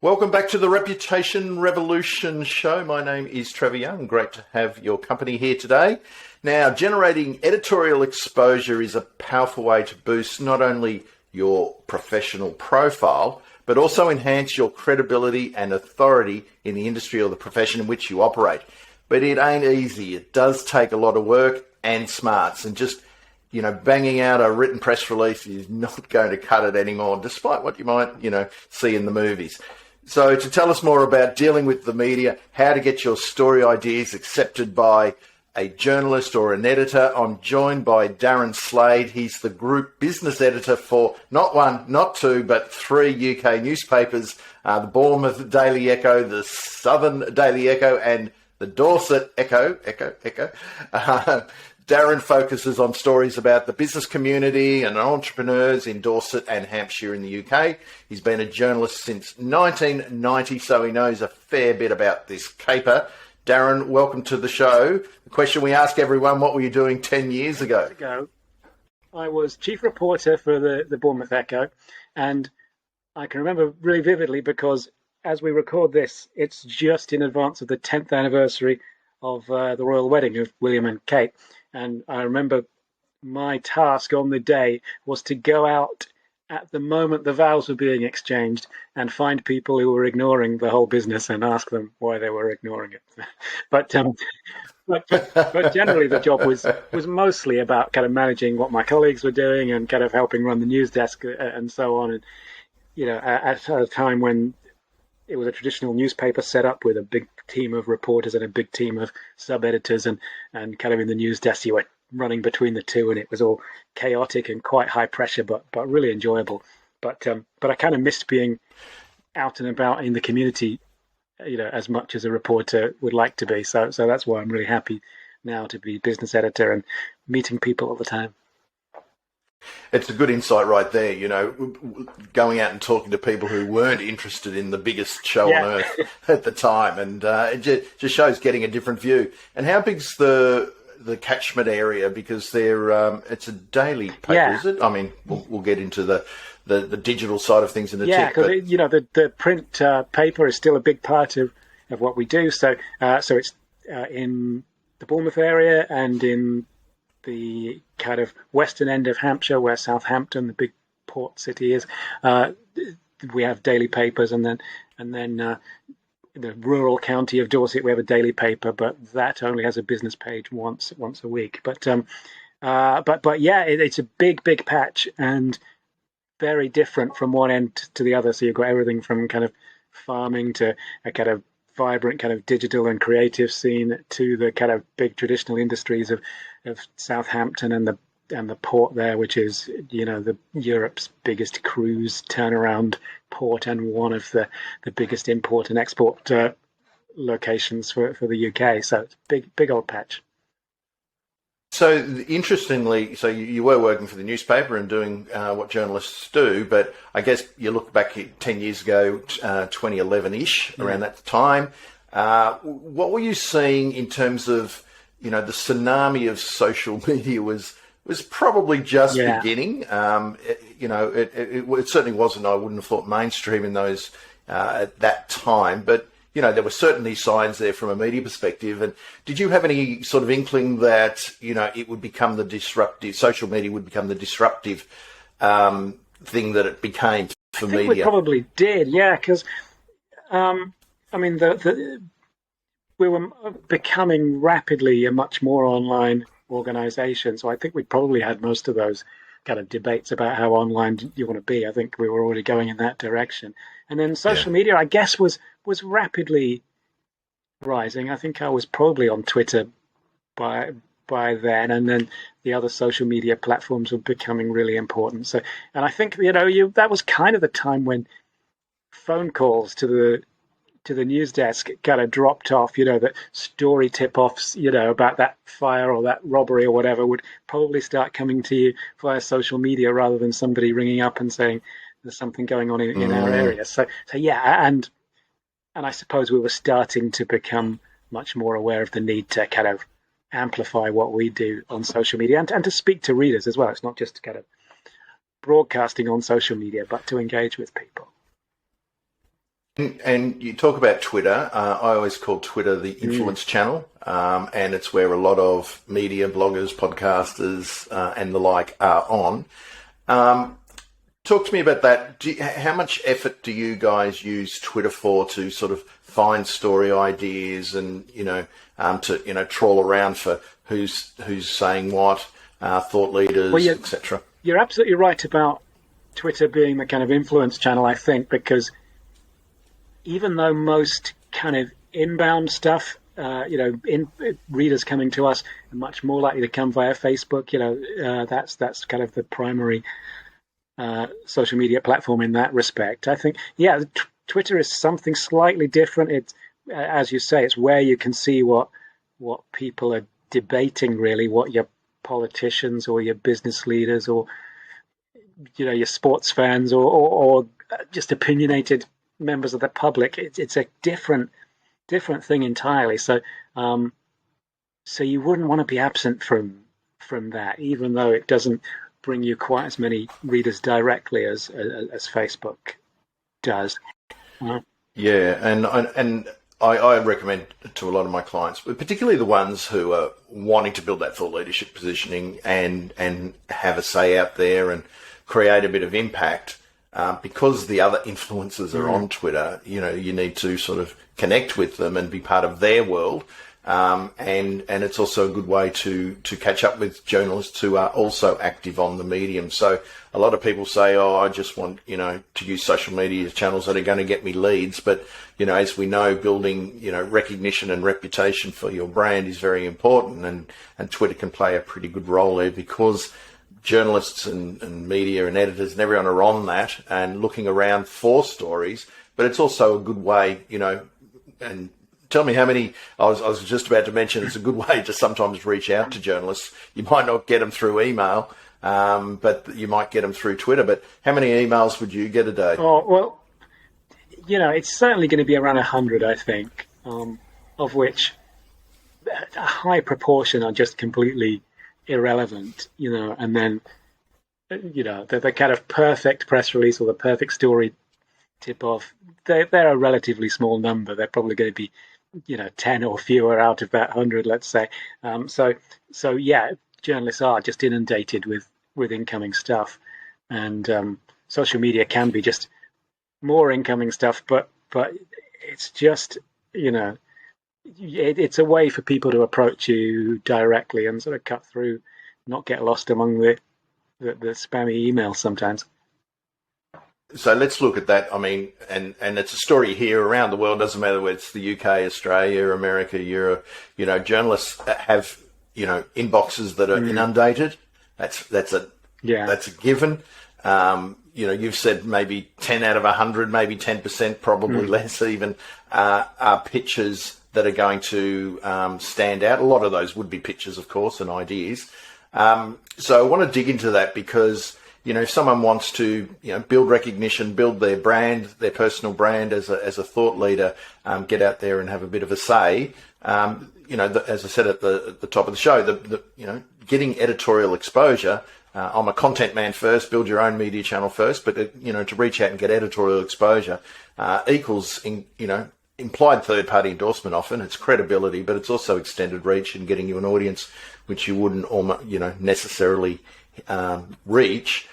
Welcome back to the Reputation Revolution show. My name is Trevor Young. Great to have your company here today. Now, generating editorial exposure is a powerful way to boost not only your professional profile, but also enhance your credibility and authority in the industry or the profession in which you operate. But it ain't easy. It does take a lot of work and smarts, and just banging out a written press release is not going to cut it anymore, despite what you might, see in the movies. So to tell us more about dealing with the media, how to get your story ideas accepted by a journalist or an editor, I'm joined by Darren Slade. He's the group business editor for not one, not two, but three UK newspapers, the Bournemouth Daily Echo, the Southern Daily Echo, and the Dorset Echo. Darren focuses on stories about the business community and entrepreneurs in Dorset and Hampshire in the UK. He's been a journalist since 1990, so he knows a fair bit about this caper. Darren, welcome to the show. The question we ask everyone, what were you doing 10 years ago? I was chief reporter for the Bournemouth Echo, and I can remember really vividly because as we record this, it's just in advance of the 10th anniversary of the royal wedding of William and Kate. And I remember my task on the day was to go out at the moment the vows were being exchanged and find people who were ignoring the whole business and ask them why they were ignoring it. But generally the job was mostly about kind of managing what my colleagues were doing and kind of helping run the news desk and so on. And, at a time when it was a traditional newspaper set up with a big team of reporters and a big team of sub-editors and kind of in the news desk you were running between the two, and it was all chaotic and quite high pressure, but really enjoyable. But I kind of missed being out and about in the community, as much as a reporter would like to be. So that's why I'm really happy now to be business editor and meeting people all the time. It's a good insight right there, going out and talking to people who weren't interested in the biggest show on earth at the time. And it just shows getting a different view. And how big's the catchment area? Because it's a daily paper, is it? I mean, we'll get into the digital side of things in a tick. Yeah, because, the print paper is still a big part of what we do. So it's in the Bournemouth area and in the kind of western end of Hampshire, where Southampton, the big port city, is. We have daily papers, and then the rural county of Dorset, we have a daily paper, but that only has a business page once a week. But yeah, it's a big patch and very different from one end to the other. So you've got everything from kind of farming to a kind of vibrant kind of digital and creative scene to the kind of big traditional industries of Southampton and the port there, which is the Europe's biggest cruise turnaround port and one of the biggest import and export locations for the UK. So it's big old patch. So interestingly, so you were working for the newspaper and doing what journalists do, but I guess you look back 10 years ago, 2011-ish, around that time. What were you seeing in terms of, the tsunami of social media was probably just beginning. It certainly wasn't, I wouldn't have thought, mainstream in those at that time, but there were certainly signs there from a media perspective. And did you have any sort of inkling that, it would become social media would become the disruptive thing that it became for media? I think we probably did, yeah, because, we were becoming rapidly a much more online organisation. So I think we probably had most of those kind of debates about how online you want to be. I think we were already going in that direction. And then social media, I guess, was rapidly rising. I think I was probably on Twitter by then, and then the other social media platforms were becoming really important. So, and I think that was kind of the time when phone calls to the news desk kind of dropped off. That story tip-offs, about that fire or that robbery or whatever would probably start coming to you via social media rather than somebody ringing up and saying there's something going on in our area. So yeah, and I suppose we were starting to become much more aware of the need to kind of amplify what we do on social media and to speak to readers as well. It's not just kind of broadcasting on social media, but to engage with people. And you talk about Twitter. I always call Twitter the influence channel, and it's where a lot of media, bloggers, podcasters, and the like are on. Talk to me about that. How much effort do you guys use Twitter for to sort of find story ideas and, to trawl around for who's saying what, thought leaders, well, etc.? You're absolutely right about Twitter being the kind of influence channel, I think, because even though most kind of inbound stuff, readers coming to us are much more likely to come via Facebook. That's kind of the primary social media platform in that respect. I think, Twitter is something slightly different. It's, as you say, it's where you can see what people are debating, really, what your politicians or your business leaders or your sports fans or just opinionated members of the public. It's a different thing entirely. So you wouldn't want to be absent from that, even though it doesn't bring you quite as many readers directly as Facebook does. Yeah, and I recommend to a lot of my clients, particularly the ones who are wanting to build that thought leadership positioning and have a say out there and create a bit of impact, because the other influencers are on Twitter. You need to sort of connect with them and be part of their world. And it's also a good way to catch up with journalists who are also active on the medium. So a lot of people say, I just want, to use social media channels that are going to get me leads. But, as we know, building, recognition and reputation for your brand is very important. And Twitter can play a pretty good role there because journalists and media and editors and everyone are on that and looking around for stories. But it's also a good way, and tell me how many. I was just about to mention it's a good way to sometimes reach out to journalists. You might not get them through email, but you might get them through Twitter. But how many emails would you get a day? Oh, well, it's certainly going to be around 100, I think, of which a high proportion are just completely irrelevant, and then, the kind of perfect press release or the perfect story tip-off, they're a relatively small number. They're probably going to be 10 or fewer out of that 100, let's say. So journalists are just inundated with incoming stuff, and social media can be just more incoming stuff, but it's just, it's a way for people to approach you directly and sort of cut through, not get lost among the spammy emails sometimes. So let's look at that. I mean, and it's a story here around the world. Doesn't matter whether it's the UK, Australia, America, Europe. Journalists have inboxes that are inundated. That's a given. You've said maybe 10 out of 100, maybe 10%, probably less even, are pictures that are going to stand out. A lot of those would be pictures, of course, and ideas. So I want to dig into that because if someone wants to, build recognition, build their brand, their personal brand as a thought leader, get out there and have a bit of a say. As I said at the top of the show, getting editorial exposure. I'm a content man first. Build your own media channel first, but to reach out and get editorial exposure equals implied third-party endorsement. Often it's credibility, but it's also extended reach and getting you an audience which you wouldn't necessarily reach.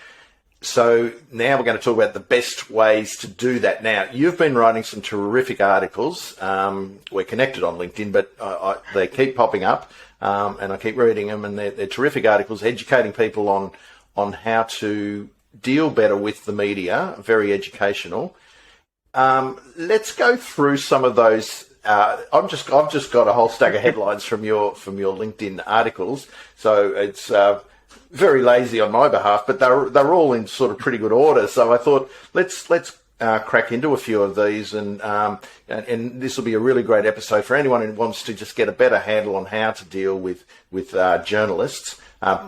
So now we're going to talk about the best ways to do that. Now, you've been writing some terrific articles. We're connected on LinkedIn, but they keep popping up, and I keep reading them, and they're terrific articles educating people on how to deal better with the media. Very educational. Let's go through some of those. I've just got a whole stack of headlines from your LinkedIn articles, so it's very lazy on my behalf, but they're all in sort of pretty good order. So I thought let's crack into a few of these, and this will be a really great episode for anyone who wants to just get a better handle on how to deal with journalists.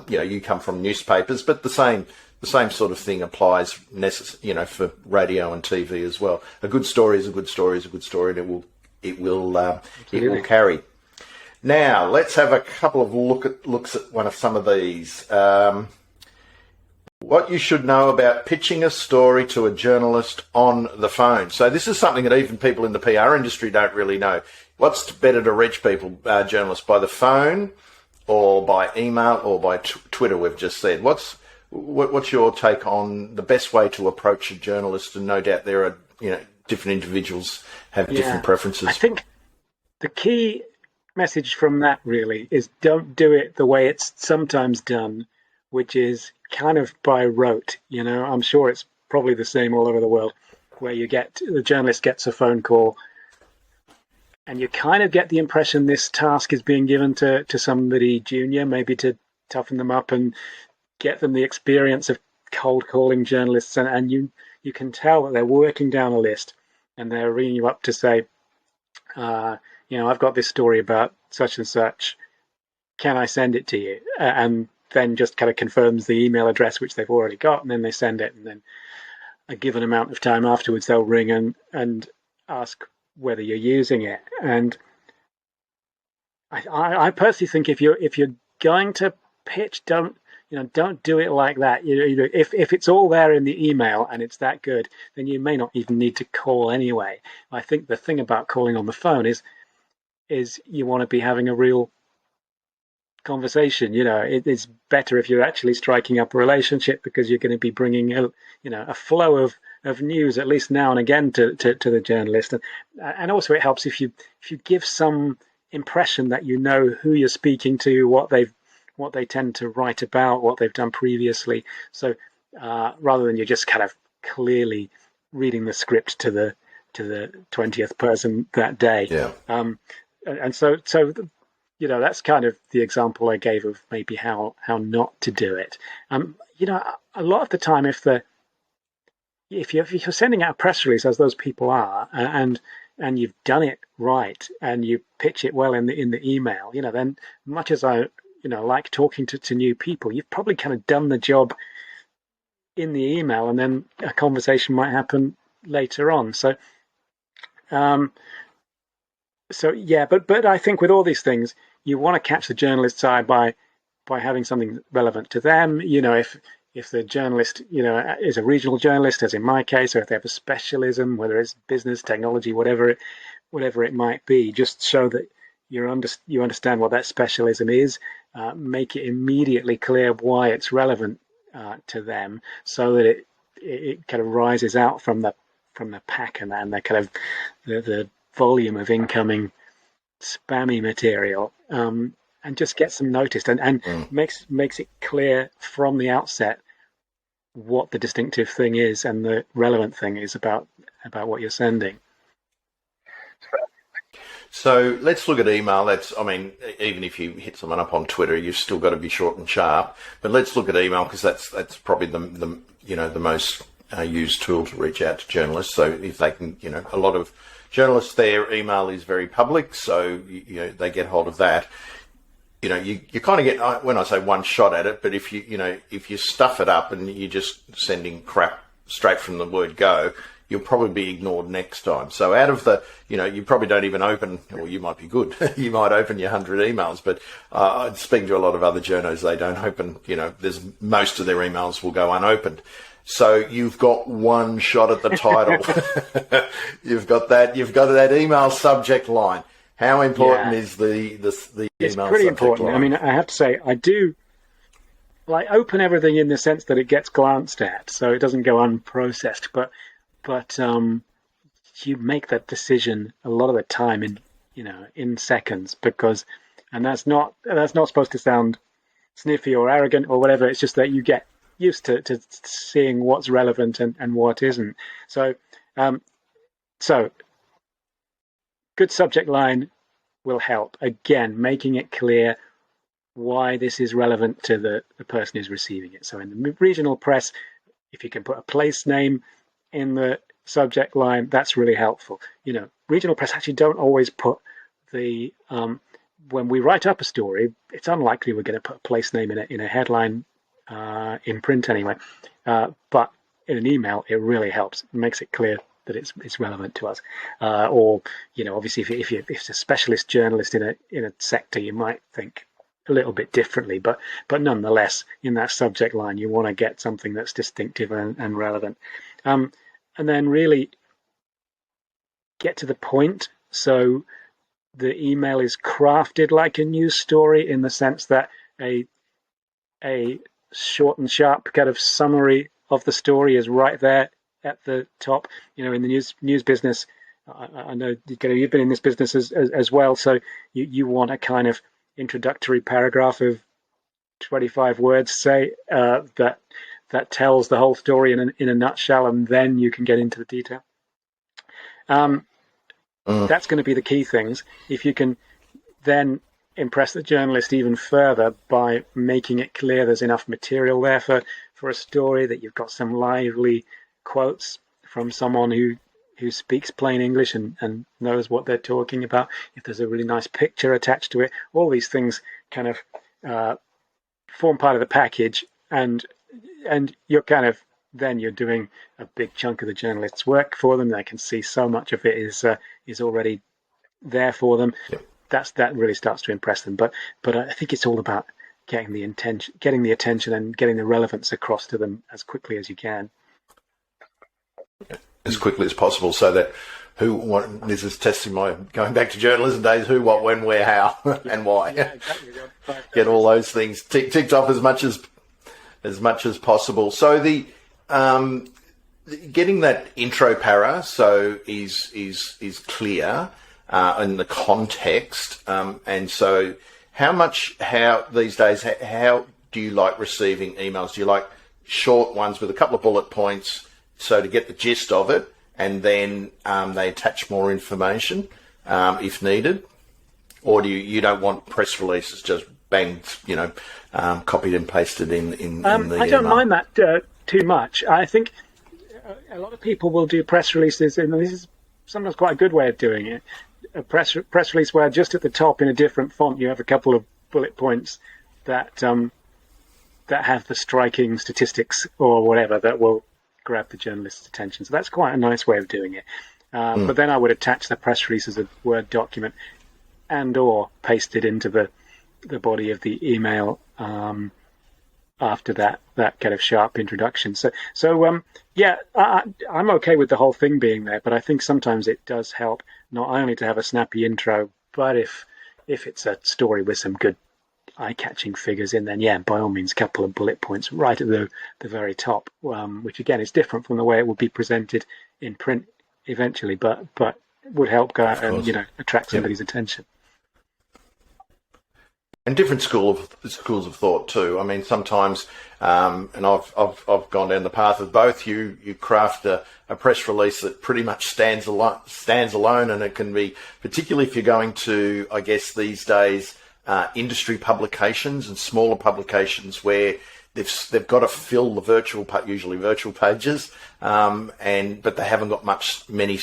You come from newspapers, but the same sort of thing applies for radio and TV as well. A good story is a good story is a good story, and it will carry. Now, let's have a couple of looks at one of some of these. what you should know about pitching a story to a journalist on the phone. So this is something that even people in the PR industry don't really know. What's better to reach people, journalists, by the phone or by email or by Twitter, we've just said. What's your take on the best way to approach a journalist? And no doubt there are, different individuals have different preferences. I think the key message from that really is don't do it the way it's sometimes done, which is kind of by rote. I'm sure it's probably the same all over the world, where the journalist gets a phone call and you kind of get the impression this task is being given to somebody junior, maybe to toughen them up and get them the experience of cold calling journalists. And you can tell that they're working down a list and they're ringing you up to say, I've got this story about such and such. Can I send it to you? And then just kind of confirms the email address, which they've already got, and then they send it. And then a given amount of time afterwards, they'll ring and ask whether you're using it. And I personally think if you're going to pitch, don't do it like that. If it's all there in the email and it's that good, then you may not even need to call anyway. I think the thing about calling on the phone is you want to be having a real conversation. It's better if you're actually striking up a relationship, because you're going to be bringing a flow of news at least now and again to the journalist, and also it helps if you give some impression that who you're speaking to, what they tend to write about, what they've done previously. So rather than you're just kind of clearly reading the script to the 20th person that day. And so that's kind of the example I gave of maybe how not to do it. A lot of the time, if you're sending out a press release, as those people are, and you've done it right and you pitch it well in the email, then much as I like talking to new people, you've probably kind of done the job in the email, and then a conversation might happen later on. But I think with all these things, you want to catch the journalist's eye by having something relevant to them. If the journalist, is a regional journalist, as in my case, or if they have a specialism, whether it's business, technology, whatever it might be, just show that you understand what that specialism is. Make it immediately clear why it's relevant to them, so that it kind of rises out from the pack and the kind of the volume of incoming spammy material, and just gets them noticed and makes it clear from the outset what the distinctive thing is and the relevant thing is about what you're sending. So let's look at email. Even if you hit someone up on Twitter, you've still got to be short and sharp. But let's look at email, because that's probably the most used tool to reach out to journalists. So if they can, a lot of journalists, their email is very public, so they get hold of that. You kind of get, when I say one shot at it, but if you stuff it up and you're just sending crap straight from the word go, you'll probably be ignored next time. So out of the, you probably don't even open, or you might be good, you might open your 100 emails, but speaking to a lot of other journos, they don't open, there's most of their emails will go unopened. So you've got one shot at the title. You've got that email subject line. How important is the email subject line? It's pretty important. I mean, I have to say, I do open everything in the sense that it gets glanced at, so it doesn't go unprocessed. But you make that decision a lot of the time in seconds, and that's not supposed to sound sniffy or arrogant or whatever. It's just that you get used to seeing what's relevant and what isn't. So good subject line will help. Again, making it clear why this is relevant to the person who's receiving it. So in the regional press, if you can put a place name in the subject line, that's really helpful. Regional press actually don't always put the when we write up a story, it's unlikely we're going to put a place name in a headline, in print anyway. But in an email, it really helps. It makes it clear that it's relevant to us. Or obviously, if it's a specialist journalist in a sector, you might think a little bit differently, but nonetheless, in that subject line, you want to get something that's distinctive and relevant, and then really get to the point. So the email is crafted like a news story in the sense that a short and sharp kind of summary of the story is right there at the top. In the news business, I know you've been in this business as well, so you want a kind of introductory paragraph of 25 words, say, that tells the whole story in a nutshell, and then you can get into the detail. That's going to be the key things. If you can then impress the journalist even further by making it clear there's enough material there for a story, that you've got some lively quotes from someone who speaks plain English and knows what they're talking about, if there's a really nice picture attached to it, all these things kind of form part of the package, and you're kind of, then you're doing a big chunk of the journalist's work for them. They can see so much of it is already there for them. Yep. That really starts to impress them. But I think it's all about getting the attention and getting the relevance across to them as quickly as you can. As quickly as possible, so that this is testing my going back to journalism days, who, what, when, where, how, and why. Yeah, exactly. Get all those things ticked off as much as possible. So the getting that intro para is clear in the context, and so how these days, how do you like receiving emails? Do you like short ones with a couple of bullet points, so to get the gist of it, and then they attach more information if needed? Or do you don't want press releases just banged, copied and pasted in the I don't mind that too much. I think a lot of people will do press releases, and this is sometimes quite a good way of doing it. A press release where just at the top in a different font you have a couple of bullet points that have the striking statistics or whatever that will grab the journalist's attention. So that's quite a nice way of doing it. But then I would attach the press release as a Word document and or paste it into the body of the email after that kind of sharp introduction. I'm okay with the whole thing being there, but I think sometimes it does help not only to have a snappy intro, but if it's a story with some good eye-catching figures in, then by all means, a couple of bullet points right at the very top, which again is different from the way it would be presented in print eventually, but would help go out and attract somebody's attention. And different schools of thought too. I mean, sometimes, and I've gone down the path of both. You craft a press release that pretty much stands alone, and it can be, particularly if you're going to, I guess these days, industry publications and smaller publications where they've got to fill the usually virtual pages, but they haven't got many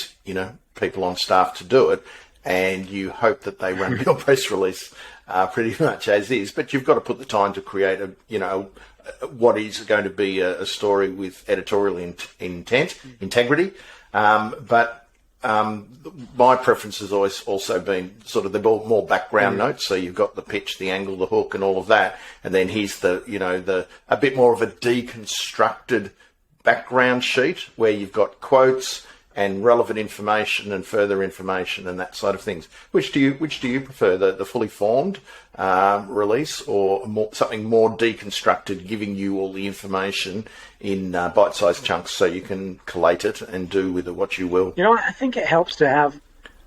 people on staff to do it, and you hope that they run your press release pretty much as is, but you've got to put the time to create what is going to be a story with editorial integrity. But my preference has always also been sort of the more background notes. So you've got the pitch, the angle, the hook, and all of that, and then here's a bit more of a deconstructed background sheet where you've got quotes and relevant information and further information and that side of things. Which do you prefer, the fully formed release, or something more deconstructed, giving you all the information in bite-sized chunks so you can collate it and do with it what you will? I think it helps to have,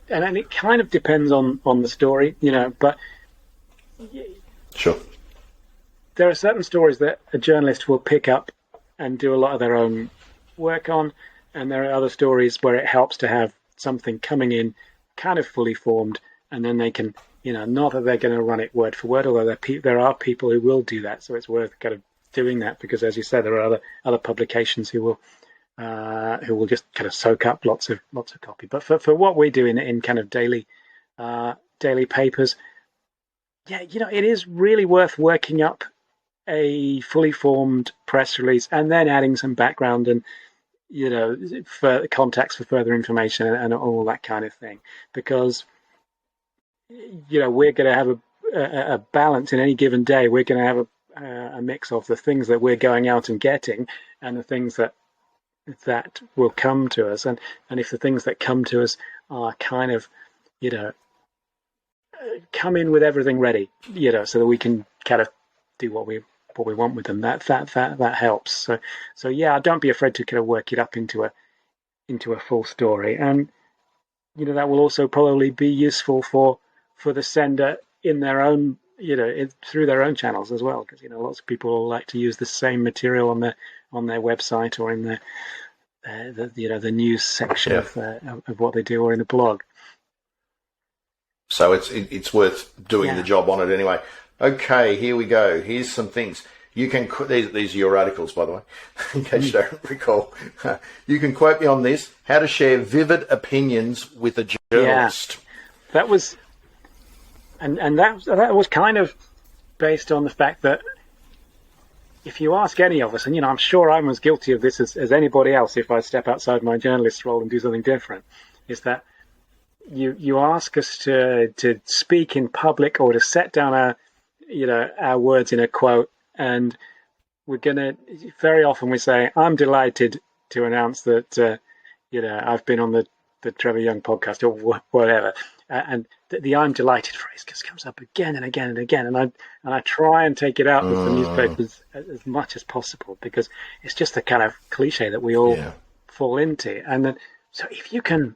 and it kind of depends on the story, but sure, there are certain stories that a journalist will pick up and do a lot of their own work on. And there are other stories where it helps to have something coming in kind of fully formed, and then they can, not that they're going to run it word for word, although there are people who will do that. So it's worth kind of doing that, because, as you said, there are other publications who will just kind of soak up lots of copy. But for what we do in kind of daily papers, it is really worth working up a fully formed press release and then adding some background and for context for further information and all that kind of thing, because we're going to have a balance in any given day. We're going to have a mix of the things that we're going out and getting and the things that will come to us. And if the things that come to us are kind of, come in with everything ready, so that we can kind of do what we want with them, that helps. So yeah, don't be afraid to kind of work it up into a full story. And that will also probably be useful for the sender in their own, through their own channels as well, because lots of people like to use the same material on their website or in the news section of what they do, or in the blog. So it's worth doing the job on it anyway. Okay, here we go. Here's some things. You can, these are your articles, by the way, in case you don't recall. You can quote me on this: how to share vivid opinions with a journalist. Yeah. That was, and that was kind of based on the fact that if you ask any of us, and I'm sure I'm as guilty of this as anybody else if I step outside my journalist role and do something different, is that you ask us to speak in public or to set down our words in a quote, and we're gonna very often we say, "I'm delighted to announce that I've been on the Trevor Young podcast," or whatever, and the "I'm delighted" phrase just comes up again and again and again, and I try and take it out of the newspapers as much as possible, because it's just a kind of cliche that we all fall into. And then, so if you can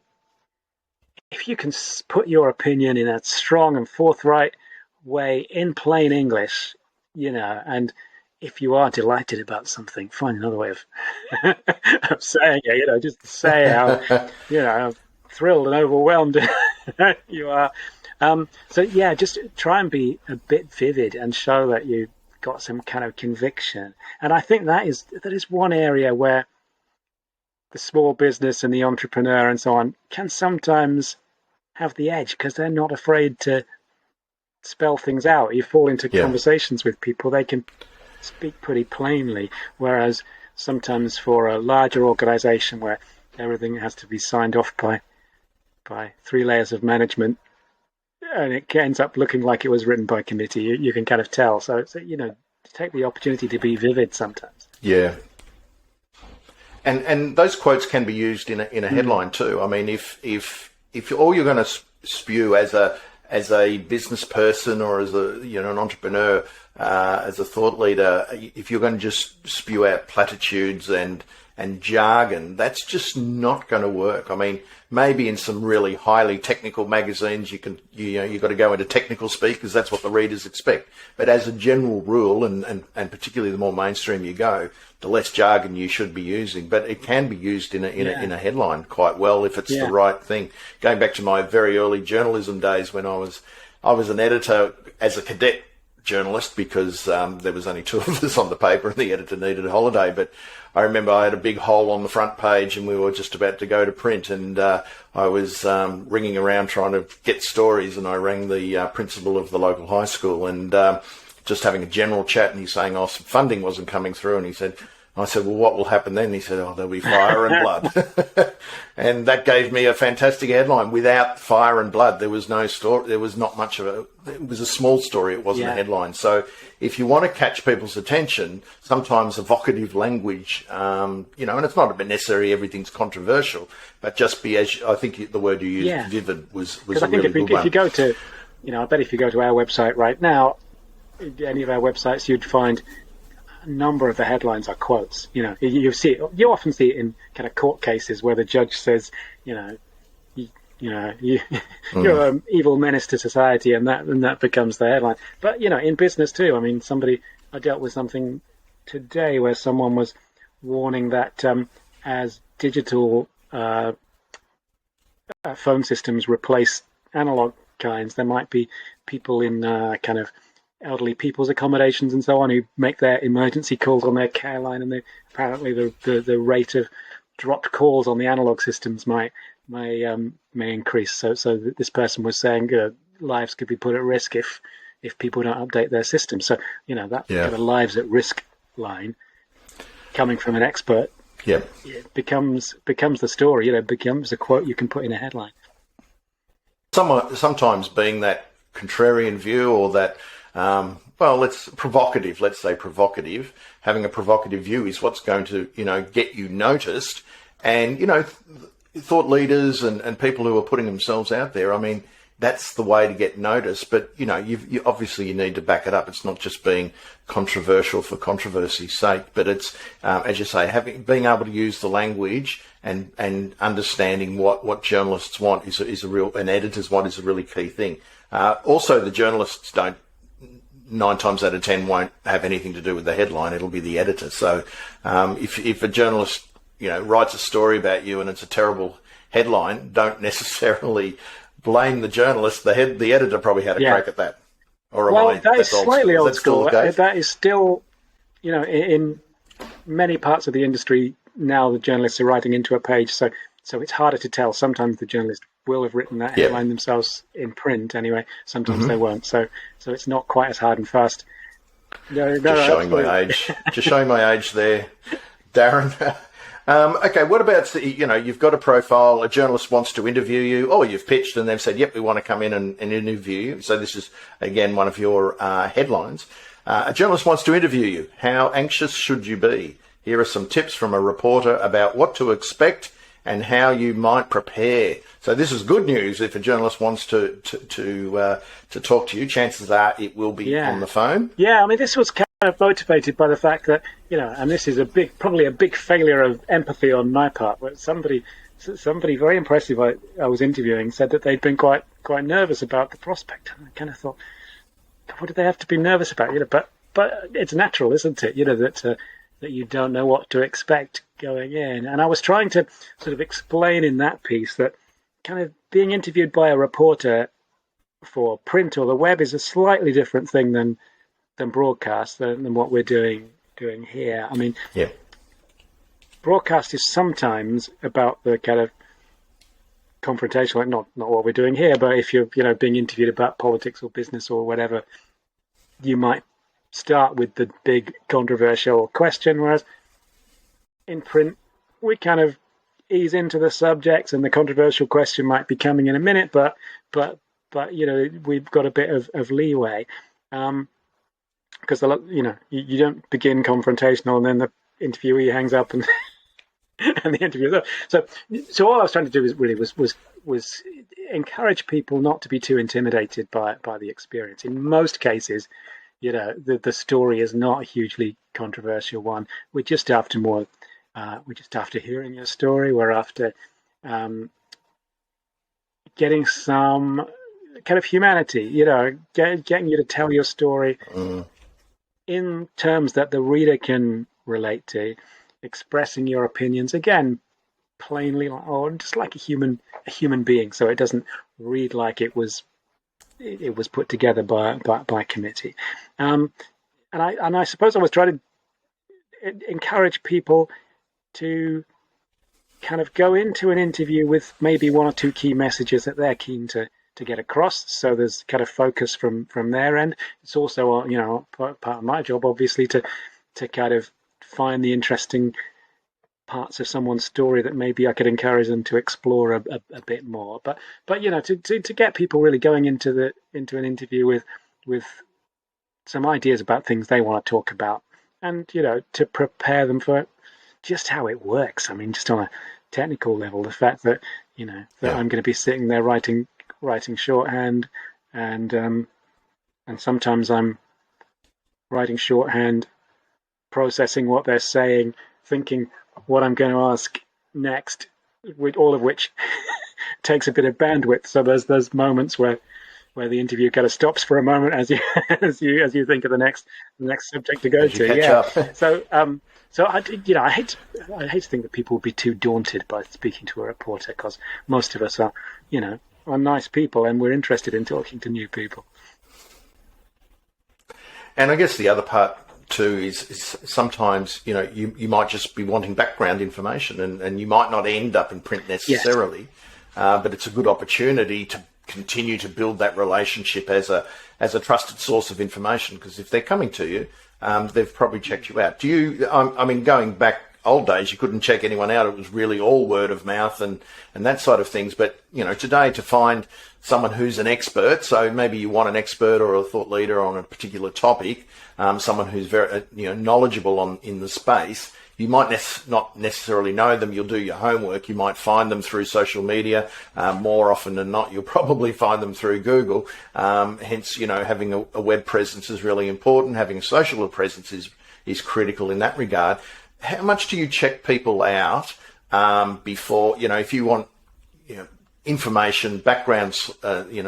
put your opinion in a strong and forthright way in plain English, and if you are delighted about something, find another way of saying it, just say how, thrilled and overwhelmed you are. Just try and be a bit vivid and show that you've got some kind of conviction. And I think that is one area where the small business and the entrepreneur and so on can sometimes have the edge, because they're not afraid to spell things out. You fall into conversations with people, they can speak pretty plainly, whereas sometimes for a larger organization where everything has to be signed off by 3 layers of management, and it ends up looking like it was written by committee, you can kind of tell. So it's, take the opportunity to be vivid sometimes. Yeah. And those quotes can be used in a headline too. I mean, if all you're going to spew as a business person or as an entrepreneur, as a thought leader, if you're going to just spew out platitudes and jargon, that's just not going to work. I mean, maybe in some really highly technical magazines, you've got to go into technical speak because that's what the readers expect. But as a general rule, and particularly the more mainstream you go, the less jargon you should be using. But it can be used in a headline quite well if it's the right thing. Going back to my very early journalism days when I was an editor as a cadet journalist, because there was only 2 of us on the paper and the editor needed a holiday. But I remember I had a big hole on the front page and we were just about to go to print, and I was ringing around trying to get stories, and I rang the principal of the local high school and just having a general chat, and he's saying, some funding wasn't coming through, and I said, well, what will happen then? He said, there'll be fire and blood. And that gave me a fantastic headline. Without fire and blood, there was no story. There was not much of it was a small story. It wasn't a headline. So if you want to catch people's attention, sometimes evocative language, and it's not necessarily everything's controversial, but just be, as I think the word you used, vivid, was a really good one. If you go to, I bet if you go to our website right now, any of our websites, you'd find a number of the headlines are quotes. You often see it in kind of court cases where the judge says, you're an evil menace to society, and that becomes the headline. But in business too. I mean, I dealt with something today where someone was warning that as digital phone systems replace analog kinds, there might be people in kind of elderly people's accommodations and so on who make their emergency calls on their care line, and apparently the rate of dropped calls on the analog systems may increase. So this person was saying lives could be put at risk if people don't update their system. So that kind of lives at risk line coming from an expert, it becomes the story. Becomes a quote you can put in a headline. Sometimes being that contrarian view or that, let's say provocative. Having a provocative view is what's going to, get you noticed. And, thought leaders and people who are putting themselves out there, I mean, that's the way to get noticed. But, you obviously you need to back it up. It's not just being controversial for controversy's sake, but it's, as you say, being able to use the language and understanding what journalists want is a real, and editors want is a really key thing. Also, the journalists don't, 9 times out of 10 won't have anything to do with the headline. It'll be the editor. So if a journalist, writes a story about you and it's a terrible headline, don't necessarily blame the journalist. The editor probably had a crack at that. Or that is slightly old school. That is still, in many parts of the industry now, the journalists are writing into a page, so it's harder to tell. Sometimes the journalist will have written that headline themselves in print anyway. Sometimes they won't. So it's not quite as hard and fast. Showing my age. Just showing my age there, Darren. Okay, what about, you've got a profile, a journalist wants to interview you, or you've pitched and they've said, yep, we want to come in and interview you. So this is, again, one of your headlines. A journalist wants to interview you. How anxious should you be? Here are some tips from a reporter about what to expect and how you might prepare. So this is good news. If a journalist wants to talk to you, chances are it will be on the phone. Yeah, I mean, this was kind of motivated by the fact that, and this is probably a big failure of empathy on my part, but somebody very impressive I was interviewing said that they'd been quite nervous about the prospect. And I kind of thought, what do they have to be nervous about? But it's natural, isn't it? That you don't know what to expect going in. And I was trying to sort of explain in that piece that kind of being interviewed by a reporter for print or the web is a slightly different thing than broadcast, than what we're doing here. I mean, broadcast is sometimes about the kind of confrontation, like not what we're doing here, but if you're being interviewed about politics or business or whatever, you might start with the big controversial question, whereas in print we kind of ease into the subjects and the controversial question might be coming in a minute, but we've got a bit of leeway, because you don't begin confrontational and then the interviewee hangs up and and the interview. So all I was trying to do was encourage people not to be too intimidated by the experience. In most cases, the story is not a hugely controversial one. We're just after more. We're just after hearing your story. We're after getting some kind of humanity. Getting you to tell your story in terms that the reader can relate to, expressing your opinions again plainly, or just like a human being, so it doesn't read like it was put together by committee. And I suppose I was trying to encourage people to kind of go into an interview with maybe one or two key messages that they're keen to get across. So there's kind of focus from their end. It's also, part of my job, obviously, to kind of find the interesting parts of someone's story that maybe I could encourage them to explore a bit more. But to get people really going into an interview with some ideas about things they want to talk about, and to prepare them for just how it works. I mean, just on a technical level, the fact that that I'm going to be sitting there writing shorthand, and sometimes I'm writing shorthand, processing what they're saying, thinking what I'm going to ask next, with all of which takes a bit of bandwidth. So there's moments where the interview kind of stops for a moment as you think of the next subject to go to. So I hate to think that people would be too daunted by speaking to a reporter, because most of us are nice people and we're interested in talking to new people. And I guess the other part too is sometimes you might just be wanting background information, and you might not end up in print necessarily, but it's a good opportunity to continue to build that relationship as a trusted source of information, because if they're coming to you, they've probably checked you out. Do you? I mean, going back old days, you couldn't check anyone out. It was really all word of mouth and that side of things. But, today to find someone who's an expert, so maybe you want an expert or a thought leader on a particular topic, someone who's very, knowledgeable in the space. You might not necessarily know them. You'll do your homework. You might find them through social media. More often than not, you'll probably find them through Google. Hence, having a web presence is really important. Having a social presence is critical in that regard. How much do you check people out before, if you want, information, backgrounds,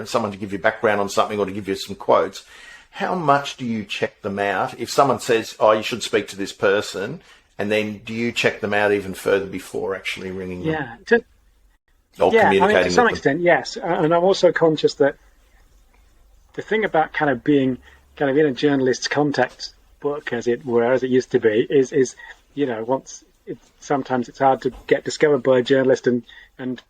someone to give you background on something or to give you some quotes? How much do you check them out? If someone says, you should speak to this person, and then do you check them out even further before actually ringing them? Yeah, to some extent, yes. And I'm also conscious that the thing about kind of being in a journalist's contact book, as it were, as it used to be, is sometimes it's hard to get discovered by a journalist and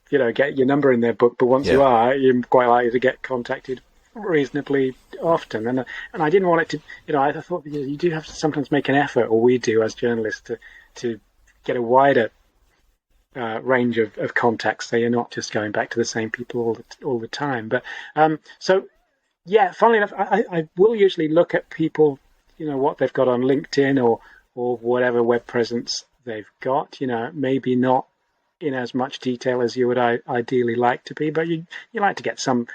get your number in their book. But once you are, you're quite likely to get contacted reasonably often, and I didn't want it to. I thought you do have to sometimes make an effort, or we do as journalists, to get a wider range of contacts, so you're not just going back to the same people all the time. But funnily enough, I will usually look at people, what they've got on LinkedIn or whatever web presence they've got. Maybe not in as much detail as you would ideally like to be, but you like to get some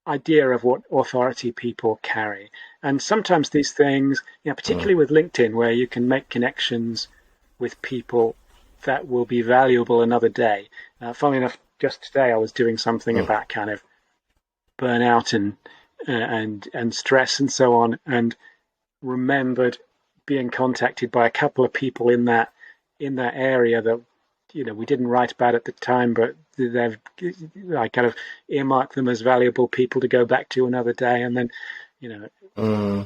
idea of what authority people carry. And sometimes these things, particularly with LinkedIn, where you can make connections with people that will be valuable another day. Funnily enough, just today I was doing something about kind of burnout and stress and so on, and remembered being contacted by a couple of people in that area that we didn't write about at the time, but I kind of earmarked them as valuable people to go back to another day. And then,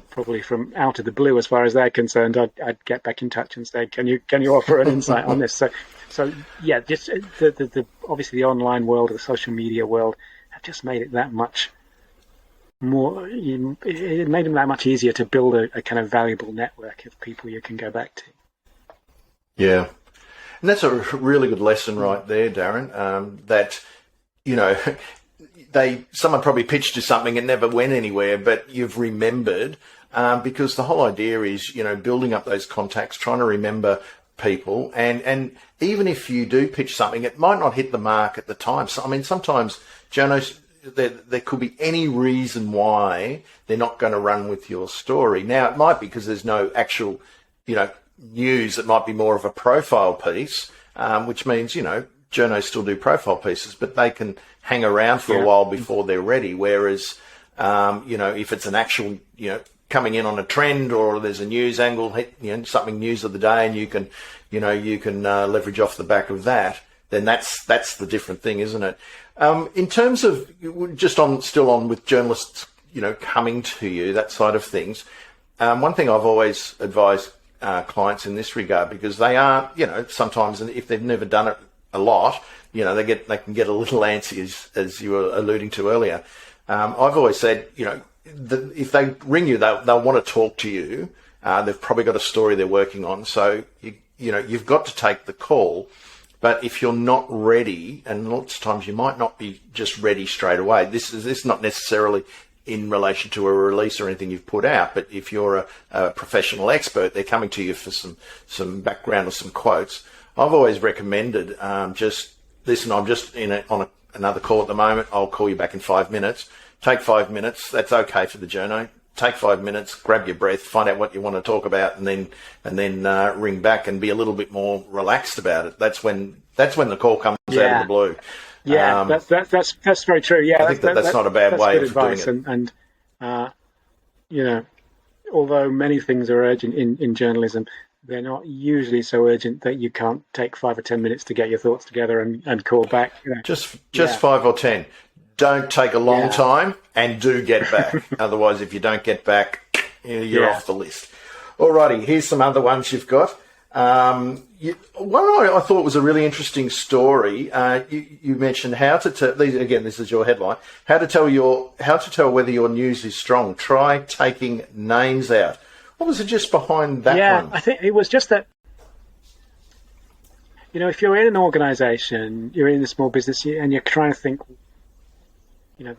probably from out of the blue, as far as they're concerned, I'd get back in touch and say, can you offer an insight on this? So yeah, just the obviously the online world, the social media world, have just made it that much more. It made it that much easier to build a kind of valuable network of people you can go back to. Yeah. And that's a really good lesson right there, Darren, that, someone probably pitched you something and never went anywhere, but you've remembered, because the whole idea is, building up those contacts, trying to remember people. And even if you do pitch something, it might not hit the mark at the time. So, sometimes journos, there could be any reason why they're not going to run with your story. Now, it might be because there's no actual, news. It might be more of a profile piece, which means, journos still do profile pieces, but they can hang around for a while before they're ready. Whereas, if it's an actual, coming in on a trend, or there's a news angle, something news of the day, and you can leverage off the back of that, then that's the different thing, isn't it? In terms of still on with journalists, coming to you, that side of things. One thing I've always advised clients in this regard, because they are, sometimes, and if they've never done it a lot, they can get a little antsy, as you were alluding to earlier. I've always said, if they ring you, they'll want to talk to you. They've probably got a story they're working on, so you've got to take the call. But if you're not ready, and lots of times you might not be just ready straight away. This is not necessarily in relation to a release or anything you've put out, but if you're a professional expert, they're coming to you for some background or some quotes. I've always recommended, just listen, I'm just on another call at the moment. I'll call you back in 5 minutes. Take 5 minutes. That's okay for the journo. Take 5 minutes, grab your breath, find out what you want to talk about, and then ring back and be a little bit more relaxed about it. That's when the call comes out of the blue. Yeah, that's very true. Yeah, I think that's not a bad way of doing it. And although many things are urgent in journalism, they're not usually so urgent that you can't take 5 or 10 minutes to get your thoughts together and call back. Just 5 or 10. Don't take a long time, and do get back. Otherwise, if you don't get back, you're off the list. Alrighty, here's some other ones you've got. One I thought was a really interesting story. You mentioned how to tell. Again, this is your headline. How to tell whether your news is strong. Try taking names out. What was it just behind that one? I think it was just that. if you're in an organisation, you're in a small business, and you're trying to think,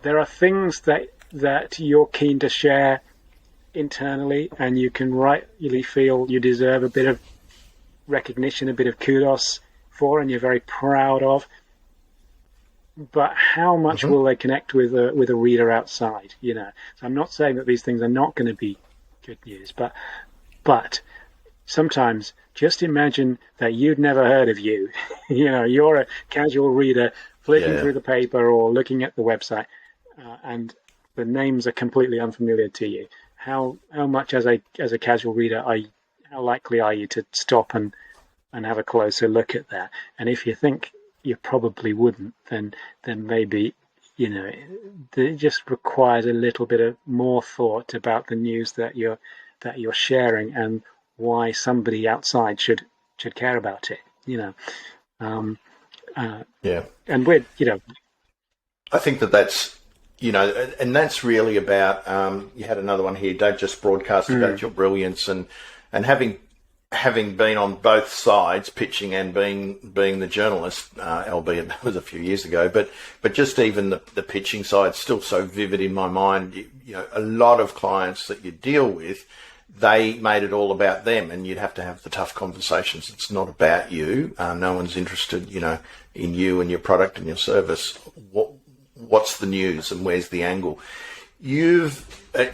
there are things that you're keen to share internally, and you can rightly feel you deserve a bit of recognition, a bit of kudos for, and you're very proud of. But how much will they connect with a reader outside? So I'm not saying that these things are not going to be good news, but sometimes just imagine that you'd never heard of you. You're a casual reader flicking through the paper or looking at the website, and the names are completely unfamiliar to you. How much as a casual reader how likely are you to stop and have a closer look at that? And if you think you probably wouldn't, then maybe it just requires a little bit of more thought about the news that you're sharing and why somebody outside should care about it. And we're I think that's and that's really about you had another one here. Dave just broadcast about your brilliance and having been on both sides, pitching and being the journalist, albeit that was a few years ago, but just even the pitching side still so vivid in my mind. A lot of clients that you deal with, they made it all about them, and you'd have to have the tough conversations. It's not about you. No one's interested, in you and your product and your service. What's the news and where's the angle? You've,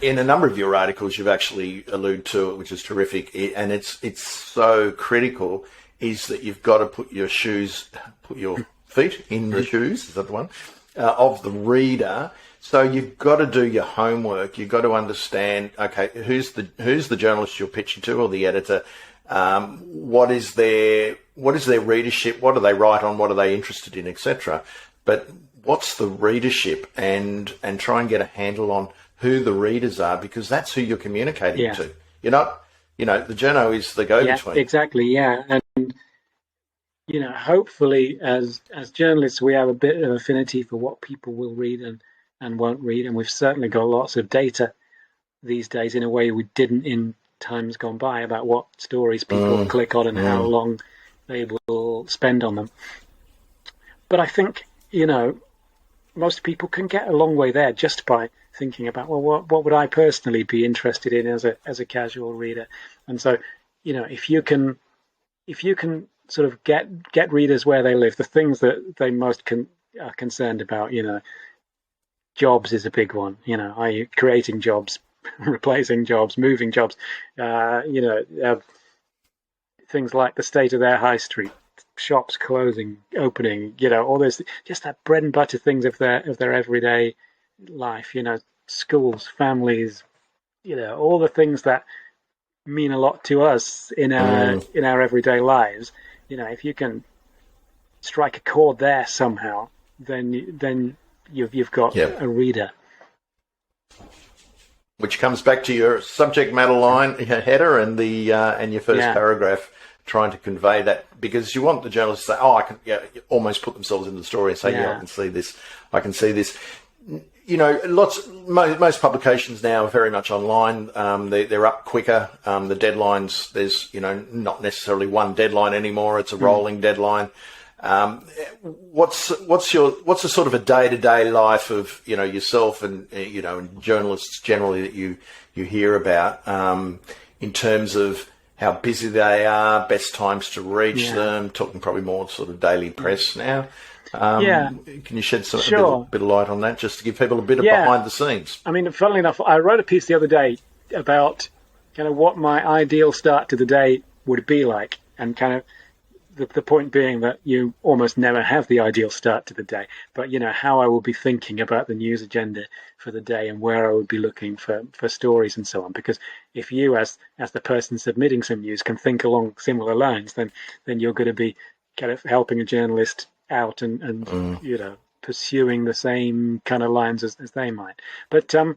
in a number of your articles, you've actually alluded to it, which is terrific, and it's so critical, is that you've got to put your feet in the shoes, is that the one, of the reader. So you've got to do your homework. You've got to understand, okay, who's the journalist you're pitching to, or the editor? What is their readership? What do they write on? What are they interested in, etc. But what's the readership, and try and get a handle on who the readers are, because that's who you're communicating to. You're not, the journo is the go-between. Yeah, exactly. Yeah, and hopefully as journalists we have a bit of affinity for what people will read and won't read, and we've certainly got lots of data these days in a way we didn't in times gone by about what stories people click on and how long they will spend on them. But I think most people can get a long way there just by thinking about, well, what would I personally be interested in as a casual reader? And so, if you can sort of get readers where they live, the things that they most are concerned about, jobs is a big one. Are you creating jobs, replacing jobs, moving jobs? Things like the state of their high street, shops closing, opening, all those, just that bread and butter things of their everyday life, schools, families, all the things that mean a lot to us in our everyday lives. If you can strike a chord there somehow, then you've got a reader. Which comes back to your subject matter line, header, and your first paragraph, trying to convey that, because you want the journalist to say, I can almost put themselves into the story and say, I can see this. Most publications now are very much online. They're up quicker. The deadlines, there's, not necessarily one deadline anymore. It's a rolling deadline. What's the sort of a day-to-day life of, yourself and, and journalists generally that you hear about, in terms of how busy they are, best times to reach them, talking probably more sort of daily press now. Can you shed a bit of light on that, just to give people a bit of behind the scenes? I mean, funnily enough, I wrote a piece the other day about kind of what my ideal start to the day would be like, and kind of the point being that you almost never have the ideal start to the day, but how I will be thinking about the news agenda for the day and where I would be looking for stories and so on. Because if you, as the person submitting some news, can think along similar lines, then you're going to be kind of helping a journalist out and pursuing the same kind of lines as they might. But so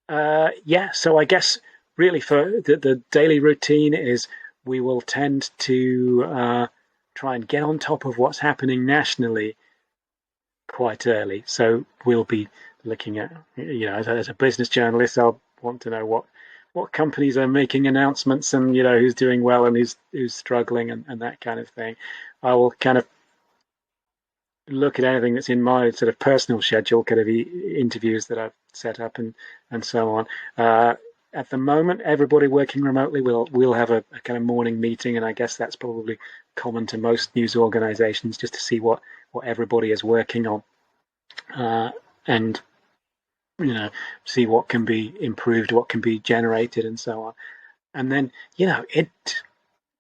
I guess really for the daily routine is, we will tend to try and get on top of what's happening nationally quite early. So we'll be looking at, as a business journalist, I'll want to know what companies are making announcements, and who's doing well and who's struggling, and that kind of thing. I will kind of look at anything that's in my sort of personal schedule, kind of interviews that I've set up and so on. At the moment, everybody working remotely will have a kind of morning meeting, and I guess that's probably common to most news organisations, just to see what everybody is working on, and see what can be improved, what can be generated, and so on. And then it,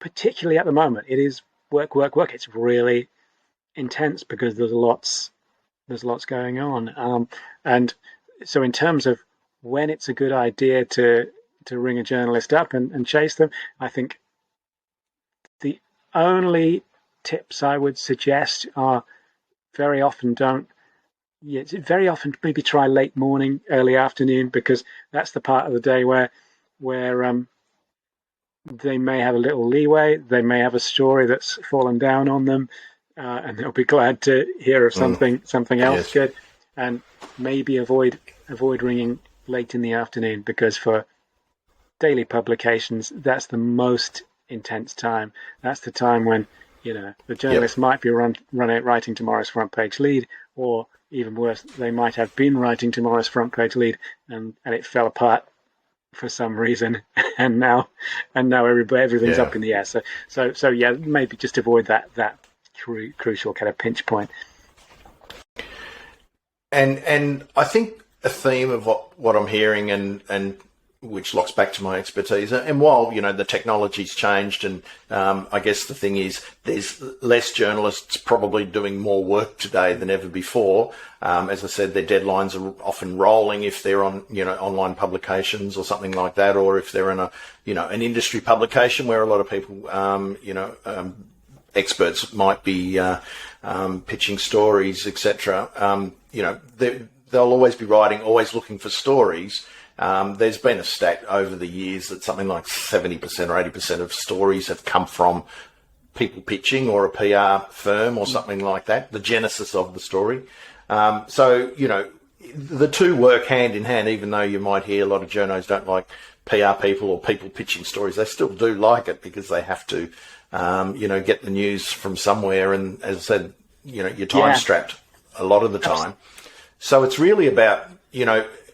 particularly at the moment, it is work. It's really intense because there's lots going on, and so in terms of when it's a good idea to ring a journalist up and chase them, I think the only tips I would suggest are very often maybe try late morning, early afternoon, because that's the part of the day where they may have a little leeway. They may have a story that's fallen down on them, and they'll be glad to hear of something else good, and maybe avoid ringing late in the afternoon, because for daily publications, that's the most intense time. That's the time when the journalist might be writing tomorrow's front page lead, or even worse, they might have been writing tomorrow's front page lead, and it fell apart for some reason, and now everything's up in the air. So yeah, maybe just avoid that crucial kind of pinch point. And I think a theme of what I'm hearing, and which locks back to my expertise, and while the technology's changed, and I guess the thing is there's less journalists probably doing more work today than ever before. As I said, their deadlines are often rolling if they're on online publications or something like that, or if they're in an industry publication where a lot of people experts might be pitching stories, etc. They'll always be writing, always looking for stories. There's been a stat over the years that something like 70% or 80% of stories have come from people pitching, or a PR firm or something like that, the genesis of the story. So the two work hand in hand, even though you might hear a lot of journos don't like PR people or people pitching stories, they still do like it because they have to, get the news from somewhere. And as I said, you're time strapped a lot of the time. So it's really about,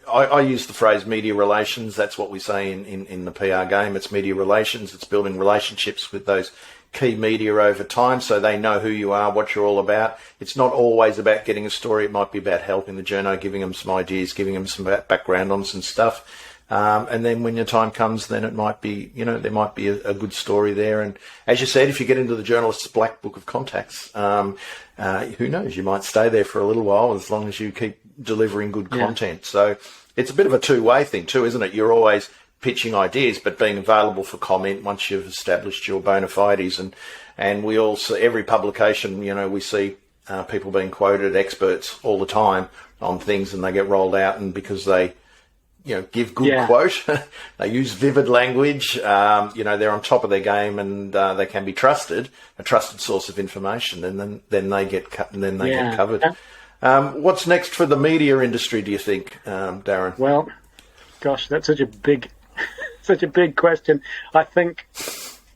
I use the phrase media relations. That's what we say in the PR game. It's media relations. It's building relationships with those key media over time so they know who you are, what you're all about. It's not always about getting a story. It might be about helping the journo, giving them some ideas, giving them some background on some stuff. And then when your time comes, then it might be, there might be a good story there. And as you said, if you get into the journalist's black book of contacts, who knows, you might stay there for a little while as long as you keep delivering good content. So it's a bit of a two-way thing too, isn't it? You're always pitching ideas, but being available for comment once you've established your bona fides. And we also, every publication, we see people being quoted, experts all the time on things, and they get rolled out, and because they give good quote, they use vivid language, they're on top of their game, and they can be trusted, a trusted source of information, and then they get cut, and then they get covered. What's next for the media industry, do you think, Darren? Well, gosh, that's such a big question. I think,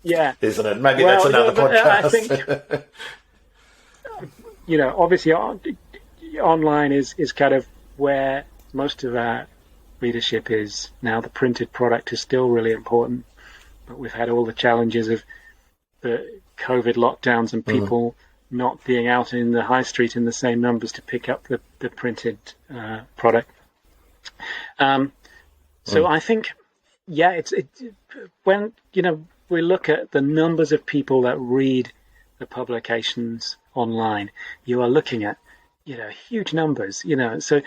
isn't it? Maybe that's another podcast. I think, obviously, online is kind of where most of our readership is now. The printed product is still really important, but we've had all the challenges of the COVID lockdowns and people not being out in the high street in the same numbers to pick up the printed product. So I think, when we look at the numbers of people that read the publications online, you are looking at huge numbers. So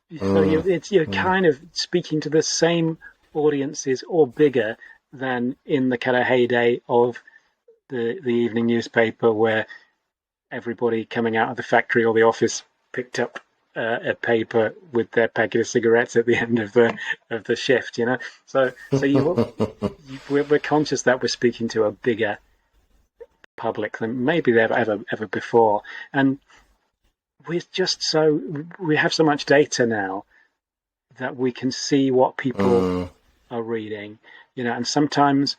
you're kind of speaking to the same audiences or bigger than in the kind of heyday of the evening newspaper, where everybody coming out of the factory or the office picked up a paper with their packet of cigarettes at the end of the shift. So we're conscious that we're speaking to a bigger public than maybe they've ever before, and we have so much data now that we can see what people are reading, and sometimes,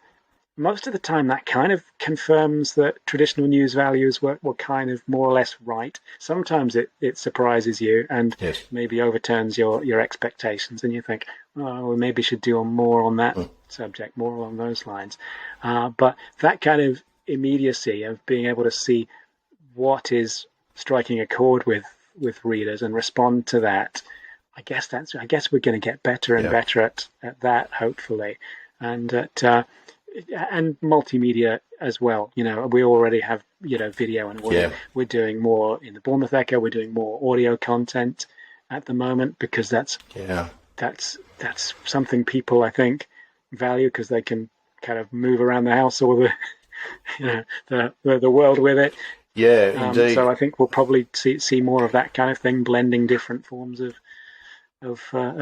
most of the time, that kind of confirms that traditional news values were kind of more or less right. Sometimes it surprises you and Yes. maybe overturns your expectations, and you think, oh, we maybe should do more on that subject, more along those lines. But that kind of immediacy of being able to see what is striking a chord with readers and respond to that, I guess we're going to get better and better at that, hopefully, and and multimedia as well. We already have video and audio. We're doing more in the Bournemouth Echo. We're doing more audio content at the moment because that's something people, I think, value, because they can kind of move around the house or the world with it. Yeah, indeed. So I think we'll probably see more of that kind of thing, blending different forms of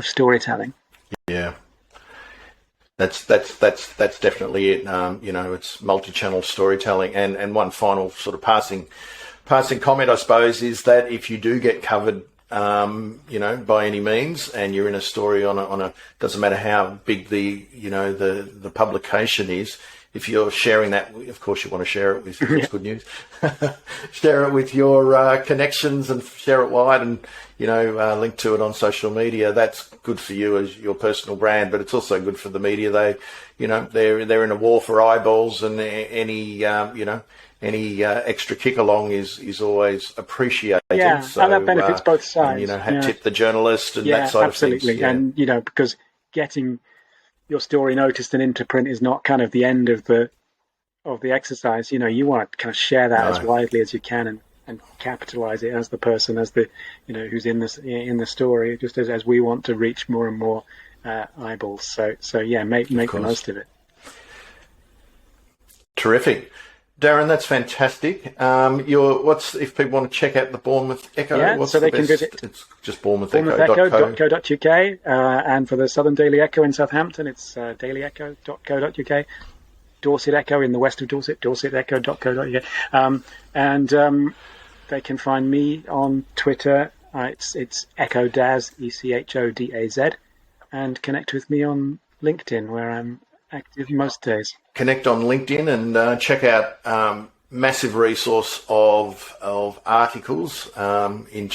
storytelling. Yeah. That's definitely it. It's multi-channel storytelling. And one final sort of passing comment, I suppose, is that if you do get covered, by any means, and you're in a story on a doesn't matter how big the publication is, if you're sharing that, of course you want to share it with, if it's good news, share it with your connections and share it wide, and link to it on social media. That's good for you as your personal brand, but it's also good for the media. They're in a war for eyeballs, and any extra kick along is always appreciated. Yeah, so, and that benefits both sides. And, tip the journalist and that side absolutely. of things. And because getting your story noticed and into print is not kind of the end of the exercise. You want to kind of share that as widely as you can and capitalize it as the person, as the who's in the story, just as we want to reach more and more eyeballs. So yeah, make the most of it. Terrific. Darren, that's fantastic. If people want to check out the Bournemouth Echo, can visit. It's just bournemouthecho.co.uk, and for the Southern Daily Echo in Southampton, it's dailyecho.co.uk. Dorset Echo in the west of Dorset, dorsetecho.co.uk, and they can find me on Twitter. It's Echo Daz, ECHODAZ, and connect with me on LinkedIn, where I'm active most days. Connect on LinkedIn and check out massive resource of articles. In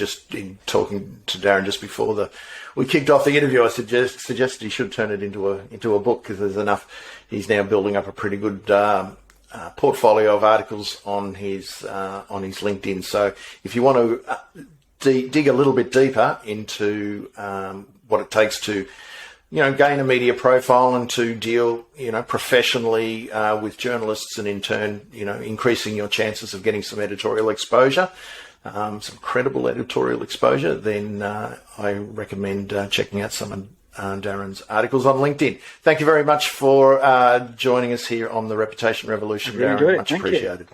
talking to Darren just before we kicked off the interview, I suggested he should turn it into a book, because there's enough. He's now building up a pretty good portfolio of articles on his LinkedIn. So if you want to dig a little bit deeper into what it takes to gain a media profile and to deal, professionally with journalists, and in turn, increasing your chances of getting some editorial exposure, some credible editorial exposure, then I recommend checking out some of Darren's articles on LinkedIn. Thank you very much for joining us here on the Reputation Revolution, Darren. Much appreciated.